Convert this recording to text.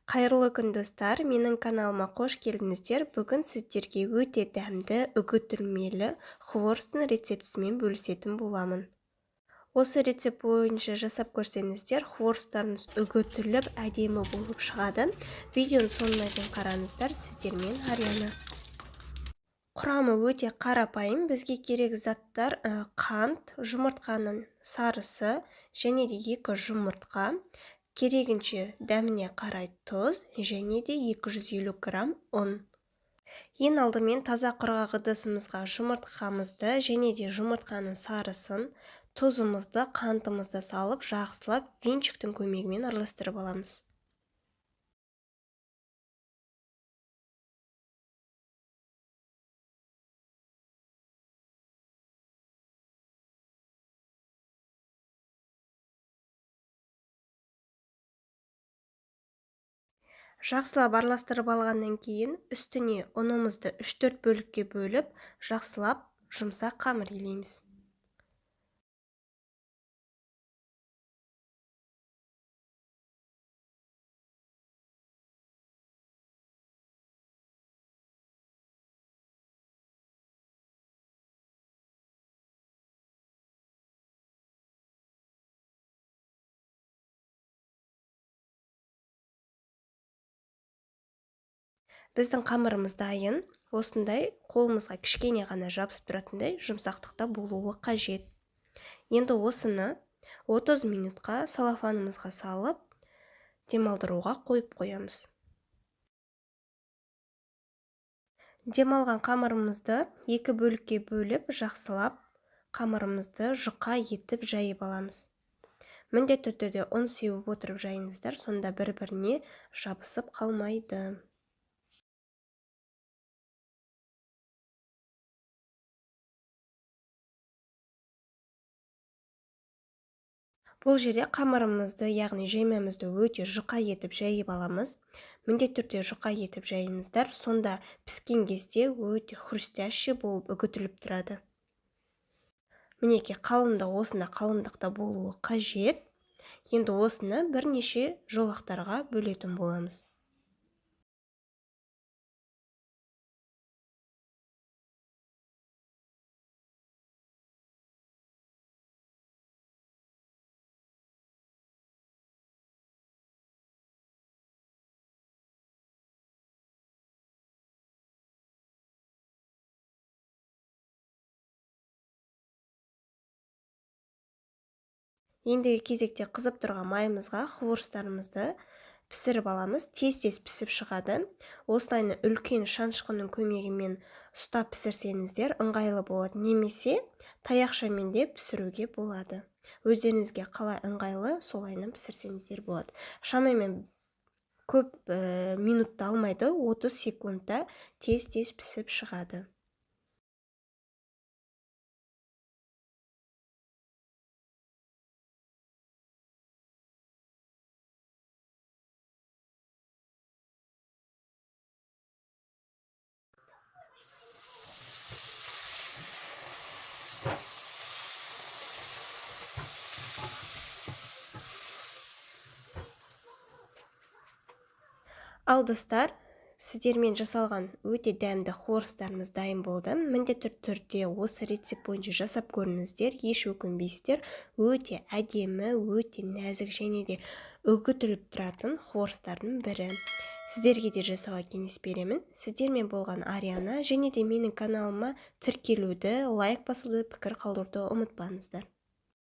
Қайырлы күн достар, менің каналыма қош келдіңіздер. Бүгін сіздерге өте дәмді, үгітілмелі хворостың рецептісімен бөлісетін боламын. Осы рецепт бойынша жасап көрсеңіздер, хворостарыңыз үгітіліп, әдемі болып шығады. Видеоны соңына дейін қараңыздар, сіздермен Ариана. Құрамы өте қарапайым. Бізге керек заттар қант, жұмыртқаның сарысы және де 2 жұмыртқа, керегінше дәміне қарай тұз және де 250 грамм ұн. Ең алдымен таза құрғақ ыдысымызға жұмыртқамызды және де жұмыртқаның сарысын, тұзымызды, қантымызды салып, жақсылап венчиктің көмегімен араластырып аламыз. Жақсылап араластырып алғаннан кейін үстіне ұнымызды 3-4 бөлікке бөліп, жақсылап жұмсақ қамыр илейміз. Біздің қамырымыз дайын. Осындай қолымызға кішкене ғана жабысып тұратындай жұмсақтықта болуы қажет. Енді осыны 30 минутқа салафанымызға салып, демалдыруға қойып қоямыз. Демалған қамырымызды 2 бөлікке бөліп, жақсылап қамырымызды жұқа етіп жайып аламыз. Міндетті түрде ұн сеуіп отырып жайыңыздар, сонда бір-біріне жабысып қалмайды. Бұл жерде қамырымызды, яғни жаймамызды өте жұқа етіп жайып аламыз. Міндетті түрде жұқа етіп жайыңыздар, сонда піскен кезде өте хрустящий болып үгітіліп тұрады. Мінекей қалыңдық осында қалыңдықта болуы қажет. Енді осыны бірнеше жолақтарға бөлетін боламыз. Ендігі кезекте қызып тұрған майымызға хворостарымызды пісіріп аламыз. Тез-тез пісіп шығады. Осылайны үлкен шанышқының көмегімен ұстап пісірсеңіздер ыңғайлы болады, немесе таяқшамен де пісіруге болады. Өздеріңізге қалай ыңғайлы, солайынан пісірсеңіздер болады. Шамамен көп минутта алмайды, 30 секундта тез-тез пісіп шығады. Ал достар, сіздермен жасалған өте дәмді хворостарымыз дайын болды. Міндетті түрде осы рецепт бойынша жасап көріңіздер, еш өкінбейсіздер. Өте әдемі, өте нәзік және де үгітіліп тұратын хворостардың бірі. Сіздерге де жасауға кеңес беремін. Сіздермен болған Ариана, және де менің каналыма тіркелуді, лайк басуды, пікір қалдыруды ұмытпаңыздар.